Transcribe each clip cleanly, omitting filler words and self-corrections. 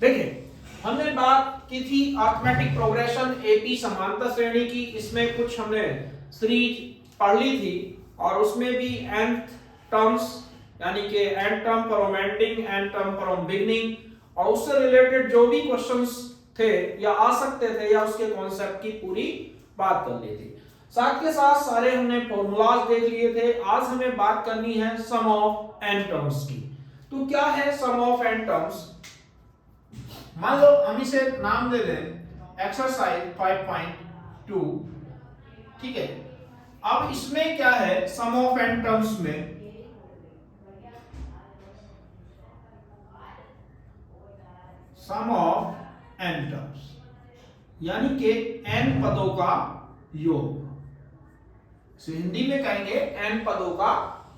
देखिए हमने बात की थी अरिथमेटिक प्रोग्रेशन एपी समांतर श्रेणी की, इसमें कुछ हमने सीरीज पढ़ ली थी और उसमें भी nth टर्म्स यानी कि nth term from ending, nth term from beginning और उससे रिलेटेड जो भी क्वेश्चंस थे या आ सकते थे या उसके कॉन्सेप्ट की पूरी बात कर ली थी। साथ के साथ सारे हमने फॉर्मूलाज देख लिए थे। आज हमें बात करनी है सम ऑफ n टर्म्स की। तो क्या है सम ऑफ n टर्म्स? मान लो हम इसे नाम दे दें एक्सरसाइज 5.2, ठीक है। अब इसमें क्या है सम ऑफ n टर्म्स में सम ऑफ n टर्म्स यानी कि n पदों का योग, इसे हिंदी में कहेंगे n पदों का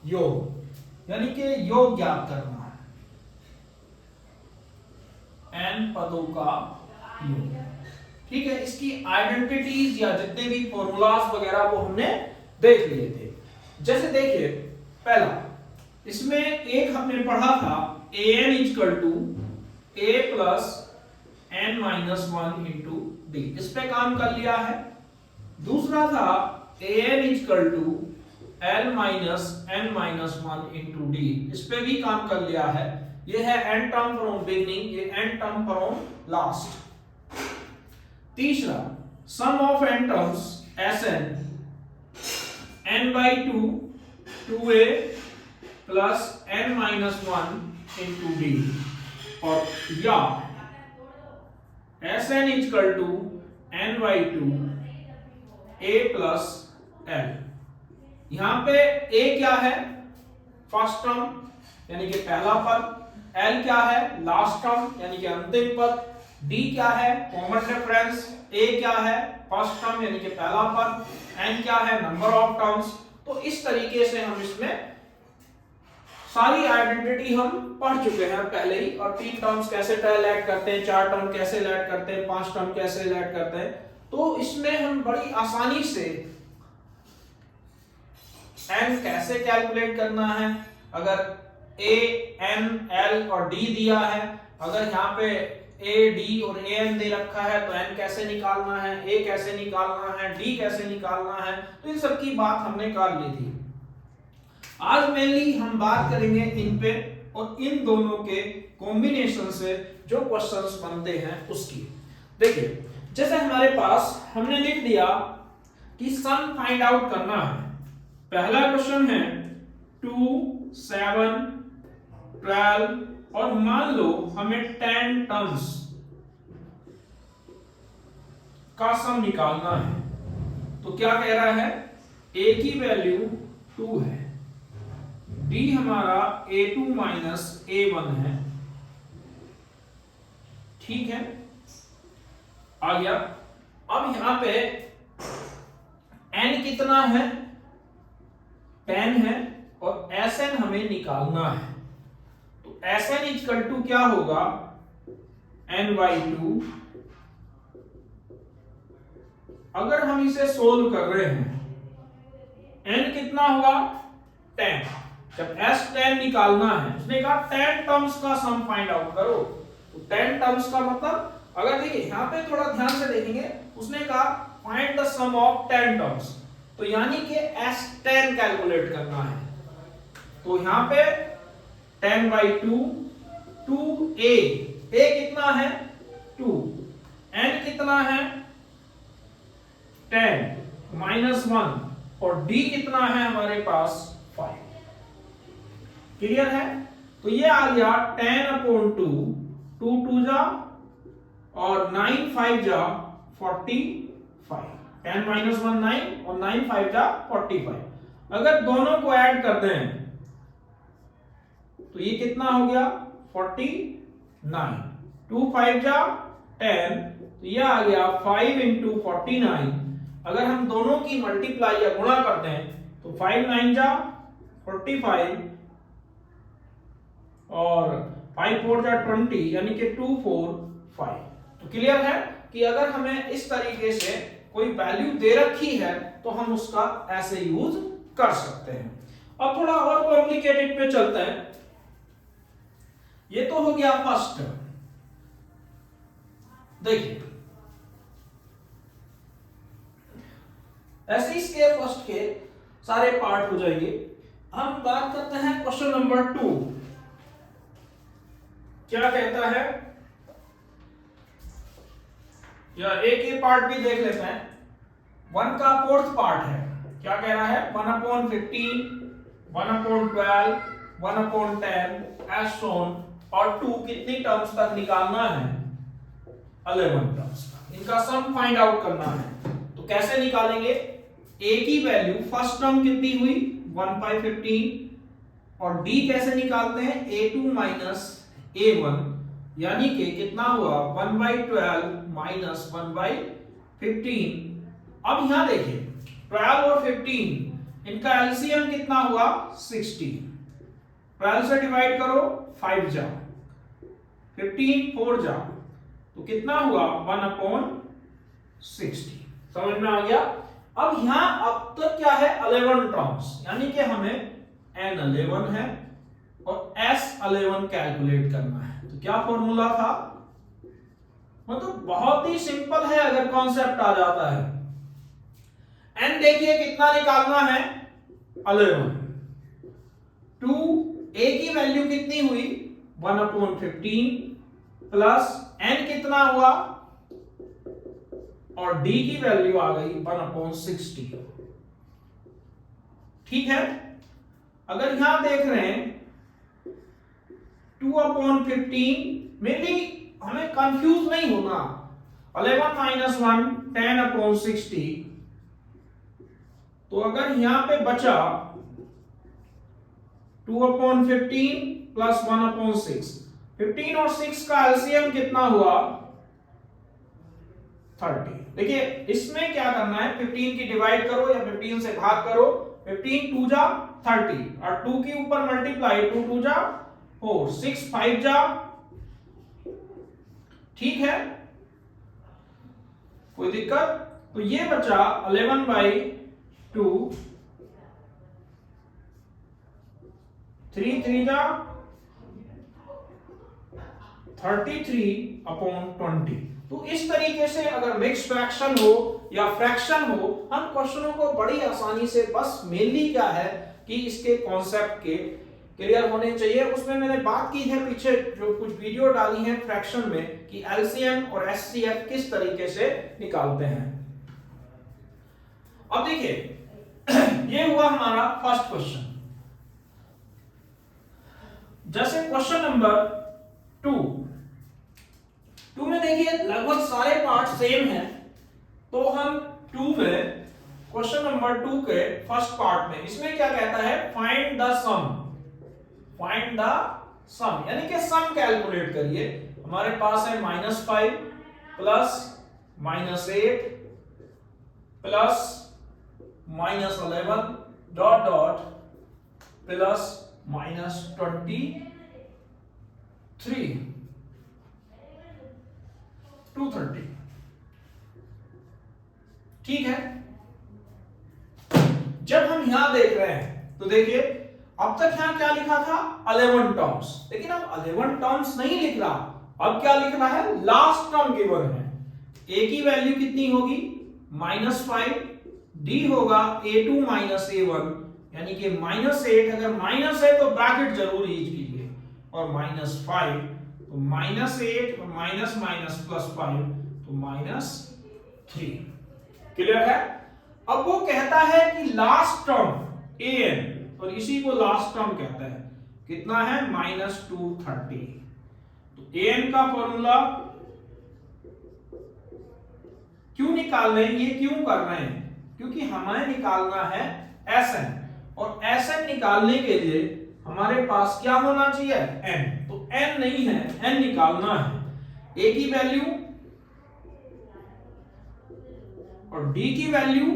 योग, यानी कि योग ज्ञात करना है, n पदों का योग, ठीक है। इसकी आइडेंटिटीज या जितने भी फॉर्मूलाज वगैरह वो हमने देख लिए थे। जैसे देखिए पहला इसमें एक हमने पढ़ा था an equal to a plus n minus 1 into D, इस पे काम कर लिया है। दूसरा था an equal to l minus n minus 1 into D, इस पे भी काम कर लिया है। ये है n टर्म फ्रॉम बिगिनिंग, ये n टर्म फ्रॉम लास्ट। तीसरा sum of n terms Sn n by 2 2a plus n minus 1 into D, और या Sn equal to n by 2 a plus l। यहां पे a क्या है फर्स्ट टर्म यानी कि पहला पद, l क्या है लास्ट टर्म यानी कि अंतिम पद, d क्या है कॉमन रेफरेंस, a क्या है फर्स्ट टर्म यानी कि पहला पद, n क्या है नंबर ऑफ टर्म्स। तो इस तरीके से हम इसमें सारी आइडेंटिटी हम पढ़ चुके हैं पहले ही, और 3 टर्म्स कैसे ऐड करते हैं, 4 टर्म कैसे ऐड करते हैं, 5 टर्म कैसे ऐड करते हैं। तो इसमें हम बड़ी आसानी से n कैसे कैलकुलेट करना है, अगर a n l और d दिया है, अगर यहाँ पे a d और a n दे रखा है तो n कैसे निकालना है, a कैसे निकालना है, d कैसे निकालना है, तो इन सब की बात हमने कर ली थी। आज मेनली हम बात करेंगे इन पे और इन दोनों के कॉम्बिनेशन से जो क्वेश्चंस बनते हैं उसकी। देखिए जैसे हमारे पास हमने लिख दिया कि सम फाइंड आउट करना है। पहला क्वेश्चन है 2 7 12 और मान लो हमें 10 टर्म्स का सम निकालना है। तो क्या कह रहा है, a की वैल्यू 2 है, d हमारा a2 माइनस a1 है, ठीक है आ गया। अब यहां पे n कितना है 10 है और Sn हमें निकालना है। तो Sn इक्वल टू क्या होगा n by 2। अगर हम इसे सोल्व कर रहे हैं n कितना होगा 10, जब S10 निकालना है, उसने कहा 10 टर्म्स का सम फाइंड आउट करो। तो 10 टर्म्स का मतलब, अगर देखिए यहां पे थोड़ा ध्यान से देखेंगे, उसने कहा find the sum of 10 terms, तो यानी कि S10 कैलकुलेट करना है। तो यहां पे 10 by 2 2a, a कितना है 2, n कितना है 10 माइनस 1 और d कितना है हमारे पास 5। क्लियर है? तो ये आ गया 10/2, 2 2 जा और 9 5 जा 45, 10 माइनस 1 9 और 9 5 जा 45। अगर दोनों को ऐड कर दें तो ये कितना हो गया 49, 2 5 जा 10, तो ये आ गया 5 इंटू 49। अगर हम दोनों की मल्टीप्लाई या गुणा कर दें तो 5 9 जा 45 और 5 4 जा 20, यानी कि 2 4 5। तो क्लियर है कि अगर हमें इस तरीके से कोई वैल्यू दे रखी है तो हम उसका ऐसे यूज कर सकते हैं। अब थोड़ा और कॉम्प्लिकेटेड पे चलते हैं। ये तो हो गया फर्स्ट टर्म, देखिए ऐसे इसके फर्स्ट के सारे पार्ट हो जाएंगे। हम बात करते हैं क्वेश्चन नंबर 2। क्या कहता है, या एक ये पार्ट भी देख लेते हैं। 1 का फोर्थ पार्ट है, क्या कह रहा है, 1/15, 1/12, 1/10 एज शोन, और 2 कितनी टर्म्स तक निकालना है, 11 टर्म्स तक। इनका सम फाइंड आउट करना है। तो कैसे निकालेंगे, a की वैल्यू फर्स्ट टर्म कितनी हुई 1/15, और d कैसे निकालते हैं, a2 माइनस a1, यानी कि कितना हुआ 1/12 माइनस 1/15। अब यहां देखिए 12 और 15 इनका एलसीएम कितना हुआ 60। 12 से डिवाइड करो 5 जा, 15 4 जा, तो कितना हुआ 1/60। समझ में आ गया। अब यहां अब तक क्या है 11 टर्म्स, यानी कि हमें n11 है और s11 कैलकुलेट करना है। तो क्या फॉर्मूला था, मतलब बहुत ही सिंपल है अगर कॉन्सेप्ट आ जाता है। n देखिए कितना निकालना है 11, 2 a की वैल्यू कितनी हुई 1/15 प्लस n कितना हुआ, और d की वैल्यू आ गई 1/60। ठीक है। अगर यहां देख रहे हैं 2/15, मेनली हमें कंफ्यूज नहीं होना, 11 माइनस 1 10/60। तो अगर यहां पे बचा 2/15 प्लस 1/6, 15 और 6 का एलसीएम कितना हुआ 30। देखिए इसमें क्या करना है, 15 की डिवाइड करो या 15 से भाग करो, 15 2 जा 30, और 2 के ऊपर मल्टीप्लाई, 2 2 जा 4, 6 5 जा। ठीक है, कोई दिक्कत। तो ये बचा 11/2, 3 3 जा 33/20। तो इस तरीके से अगर मिक्स फ्रैक्शन हो या फ्रैक्शन हो, हम क्वेश्चनों को बड़ी आसानी से, बस मेनली क्या है कि इसके कॉन्सेप्ट के क्लियर होने चाहिए। उसमें मैंने बात की है पीछे जो कुछ वीडियो डाली है फ्रैक्शन में कि एलसीएम और एचसीएफ किस तरीके से निकालते हैं। अब देखिए ये हुआ हमारा फर्स्ट क्वेश्चन। जैसे क्वेश्चन नंबर 2 में देखिए लगभग सारे पार्ट सेम हैं, तो हम 2 में क्वेश्चन नंबर 2 के फर्स्ट पार्ट में इसमें क्या कहता है, find the sum, find the sum, यानी कि सम कैलकुलेट करिए। हमारे पास है -5 plus -8 plus -11 dot dot plus -23 230। ठीक है। जब हम यहां देख रहे हैं तो देखिए अब तक यहां क्या लिखा था 11 टर्म्स, लेकिन अब 11 टर्म्स नहीं लिख रहा, अब क्या लिख रहा है, लास्ट टर्म गिवन है। a की वैल्यू कितनी होगी -5, d होगा a2 माइनस a1, यानी कि -8, अगर माइनस है तो ब्रैकेट जरूर यूज कीजिए, और -5 तो -8 और माइनस माइनस प्लस 5 तो -3। क्लियर है। अब वो कहता है कि लास्ट टर्म an, और इसी को लास्ट टर्म कहते हैं, कितना है -230। तो an का फॉर्मूला क्यों निकाल रहे हैं, ये क्यों कर रहे हैं, क्योंकि हमें निकालना है Sn, और Sn निकालने के लिए हमारे पास क्या होना चाहिए n, तो n नहीं है, n निकालना है। a की वैल्यू और d की वैल्यू,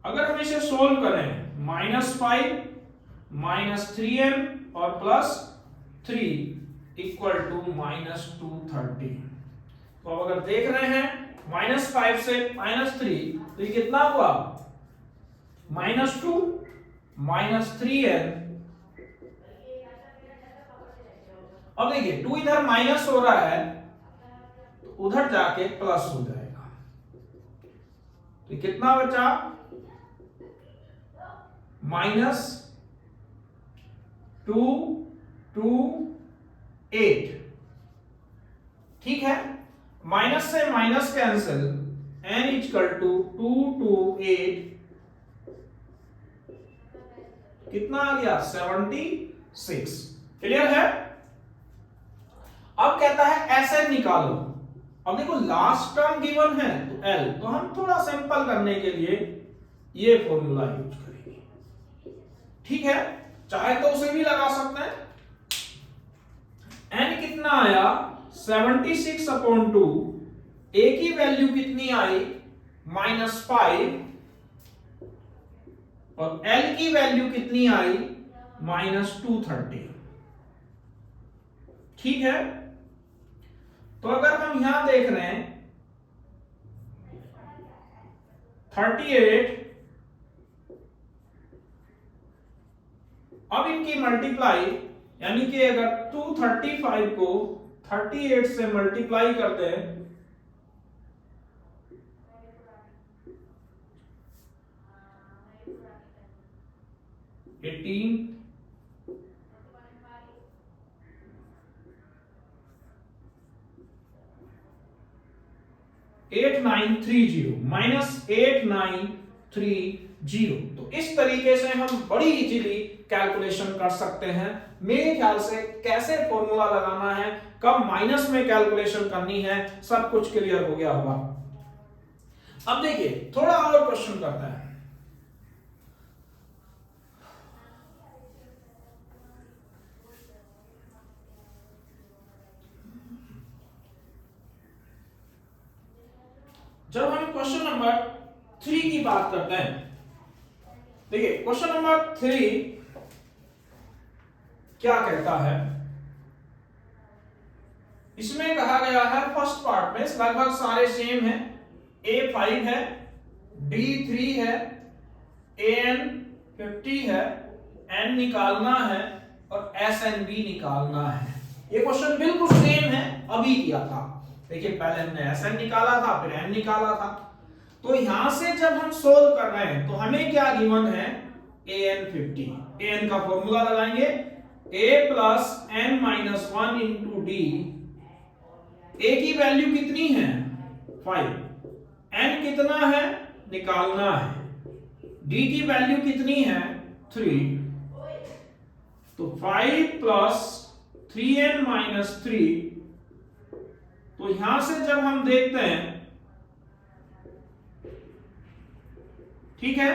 अगर हम इसे सोल्व करें -5 -3n और +3 इक्वल टू -230। तो अब अगर देख रहे हैं -5 से -3 तो ये कितना हुआ -2 -3n अब देखिए 2 इधर माइनस हो रहा है तो उधर जाके प्लस हो जाएगा, तो कितना बचा -228। ठीक है, माइनस से minus cancel, n equal to 228 कितना आ गया 76। क्लियर है। अब कहता है एसएन निकालो। अब देखो लास्ट टर्म गिवन है तो एल, तो हम थोड़ा सिंपल करने के लिए ये फॉर्मूला यूज करेंगे। ठीक है, चाहे तो उसे भी लगा सकते हैं। एन कितना आया 76/2, ए की वैल्यू कितनी आई -5 और एल की वैल्यू कितनी आई -230। ठीक है, तो अगर हम यहां देख रहे हैं 38, अब इनकी मल्टीप्लाई, यानी कि अगर 235 को 38 से मल्टीप्लाई करते हैं 18 -8930, तो इस तरीके से हम बड़ी इजीली कैलकुलेशन कर सकते हैं। मेरे ख्याल से कैसे फॉर्मूला लगाना है, कब माइनस में कैलकुलेशन करनी है, सब कुछ क्लियर हो गया होगा। अब देखिए थोड़ा और क्वेश्चन करते हैं। जब हम क्वेश्चन नंबर 3 की बात करते हैं, देखिए क्वेश्चन नंबर 3 क्या कहता है, इसमें कहा गया है फर्स्ट पार्ट में लगभग सारे सेम है। A5 है, D3 है, AN50 है, N निकालना है और SNB निकालना है। ये क्वेश्चन बिल्कुल सेम है, अभी किया था। देखिए पहले हमने SN निकाला था, फिर N निकाला था। तो यहां से जब हम सोल्व कर रहे हैं तो हमें क्या गिवन है AN50। AN का फॉर्मूला लगाएंगे, A plus N minus 1 into D. A की वैल्यू कितनी है 5, N कितना है निकालना है, D की वैल्यू कितनी है 3, तो 5 प्लस 3N माइनस 3। तो यहां से जब हम देखते हैं, ठीक है,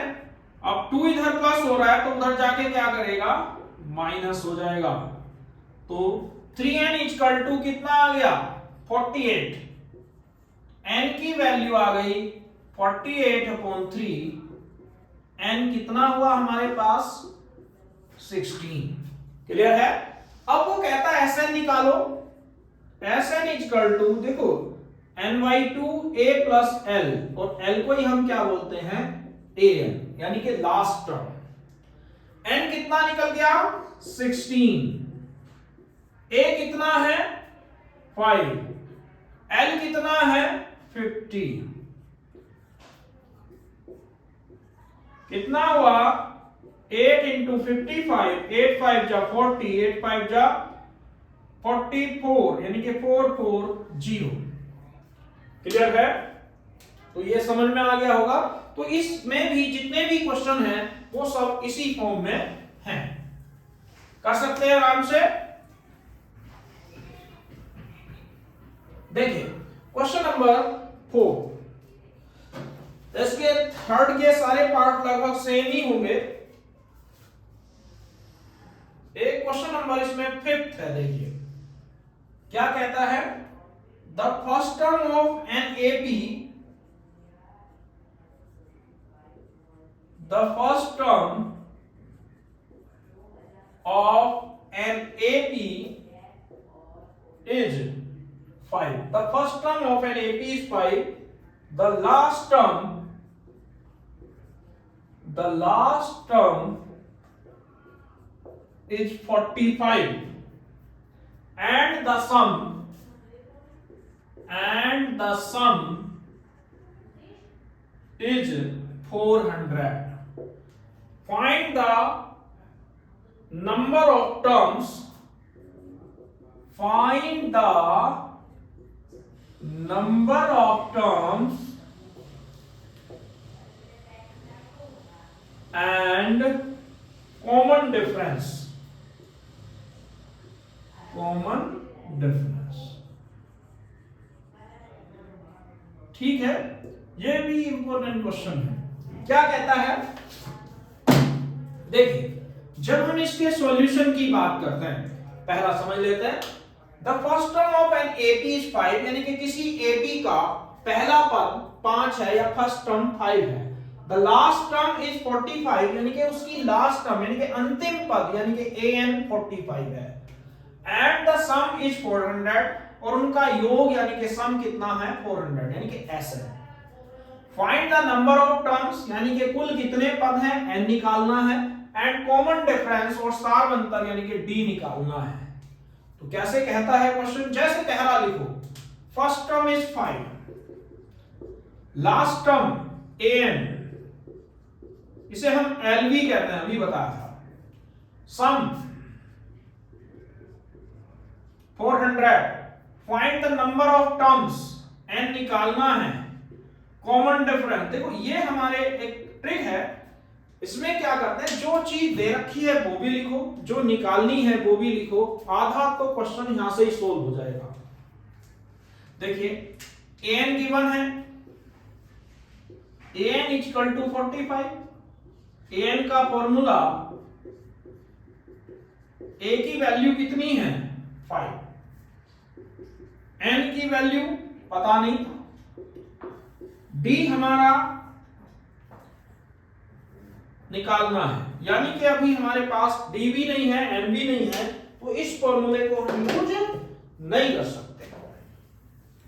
अब 2 इधर प्लस हो रहा है तो उधर जाके क्या करेगा माइनस हो जाएगा। तो 3n इक्वल टू कितना आ गया 48, n की वैल्यू आ गई 48/3, n कितना हुआ हमारे पास 16। क्लियर है। अब वो कहता है Sn निकालो। Sn इक्वल टू देखो n/2 a प्लस l, और l को ही हम क्या बोलते हैं an, यानी कि लास्ट टर्म। n कितना निकल गया 16, a कितना है 5, l कितना है 50, कितना हुआ 8 इंटू 55, 8 5 जा 40, 8 5 जा 44, यानी कि 440। क्लियर है, तो ये समझ में आ गया होगा। तो इसमें भी जितने भी क्वेश्चन हैं वो सब इसी फॉर्म में हैं, कर सकते हैं आराम से। देखिए क्वेश्चन नंबर 4, इसके थर्ड के सारे पार्ट लगभग सेम ही होंगे। एक क्वेश्चन नंबर इसमें 5th है। देखिए क्या कहता है, the first term of an AP, the first term of an AP is 5. The first term of an AP is 5. The last term is 45, the sum is 400. Find the number of terms. Find the number of terms and common difference. ठीक है, ये भी important question है। क्या कहता है, देखिए जब हम इसके सॉल्यूशन की बात करते हैं, पहला समझ लेते हैं। The first term of an AP is 5, यानी कि किसी एपी का पहला पद 5 है या फर्स्ट टर्म 5 है। द लास्ट टर्म इज 45, यानी कि उसकी लास्ट टर्म यानी कि अंतिम पद यानी कि an 45 है। एंड द सम इज 400, और उनका योग यानी कि सम कितना है 400, यानी कि ऐसे है। Find the number of terms, यानी कि कुल कितने पद हैं n निकालना है। एंड कॉमन डिफरेंस, और सार अंतर यानी कि d निकालना है। तो कैसे कहता है क्वेश्चन, जैसे पहला लिखो, first term is 5, last term an, इसे हम LV कहते हैं, अभी बताया था। सम 400, find the number of terms, n निकालना है। कॉमन डिफरेंस, देखो ये हमारे एक ट्रिक है, इसमें क्या करते हैं, जो चीज दे रखी है वो भी लिखो, जो निकालनी है वो भी लिखो, आधा तो क्वेश्चन यहां से ही सोल्व हो जाएगा। देखिए an गिवन है, an इक्वल टू 45, an का फॉर्मूला, a की वैल्यू कितनी है 5, n की वैल्यू पता नहीं, d हमारा निकालना है, यानी कि अभी हमारे पास d भी नहीं है n भी नहीं है, तो इस फॉर्मूले को हम यूज नहीं कर सकते।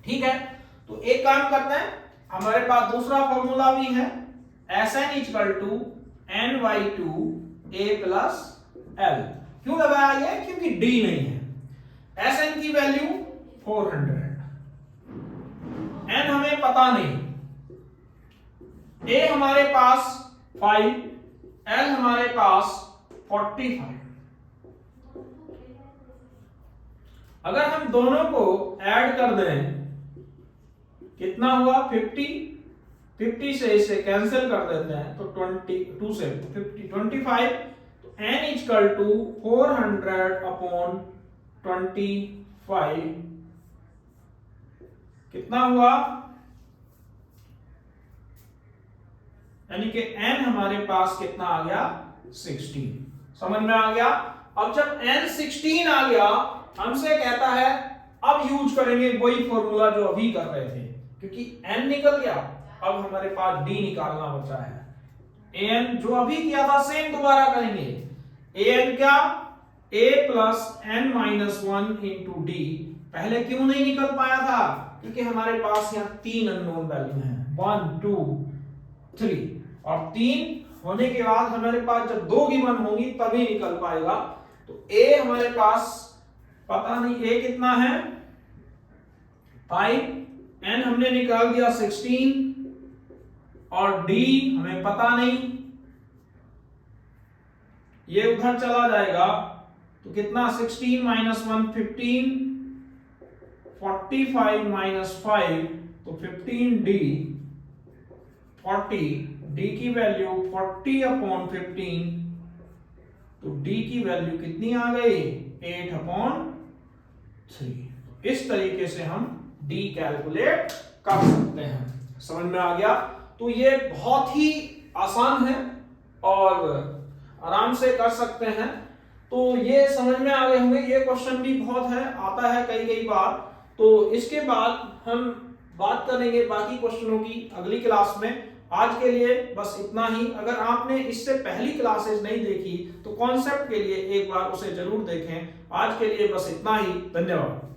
ठीक है, तो एक काम करते हैं, हमारे पास दूसरा फॉर्मूला भी है, Sn equal to n/2 a plus l। क्यों लगाया ये, क्योंकि d नहीं है। Sn की वैल्यू 400, n हमें पता नहीं, a हमारे पास 5, l हमारे पास 45। अगर हम दोनों को ऐड कर दें, कितना हुआ 50 से इसे कैंसिल कर देते हैं तो 22 से 25, तो n इक्वल टू 400 अपॉन 25 कितना हुआ, यानी कि n हमारे पास कितना आ गया 16। समझ में आ गया। अब जब n 16 आ गया, हमसे कहता है अब यूज करेंगे वही फॉर्मूला जो अभी कर रहे थे, क्योंकि n निकल गया, अब हमारे पास d निकालना बचा है। an जो अभी किया था सेम दोबारा करेंगे। an क्या, a plus n minus 1 into d। पहले क्यों नहीं निकल पाया था, क्योंकि हमारे पास यहाँ 3 अननोन वैल्यू हैं, 1 2 3, और 3 होने के बाद हमारे पास जब 2 गिवन होंगी तभी निकल पाएगा। तो a हमारे पास पता नहीं a कितना है 5, n हमने निकाल दिया 16, और d हमें पता नहीं, ये उधर चला जाएगा तो कितना 16 माइनस 1 15, 45 माइनस 5 तो 15d, 40, d की वैल्यू 40 अपॉन 15, तो d की वैल्यू कितनी आ गई 8 अपॉन 3। इस तरीके से हम d कैलकुलेट कर सकते हैं। समझ में आ गया। तो ये बहुत ही आसान है और आराम से कर सकते हैं। तो ये समझ में आ गए होंगे। ये क्वेश्चन भी बहुत है, आता है कई बार। तो इसके बाद हम बात करेंगे बाकी क्वेश्चनों की अगली क्लास में। आज के लिए बस इतना ही। अगर आपने इससे पहली क्लासेस नहीं देखी तो कॉन्सेप्ट के लिए एक बार उसे जरूर देखें। आज के लिए बस इतना ही। धन्यवाद।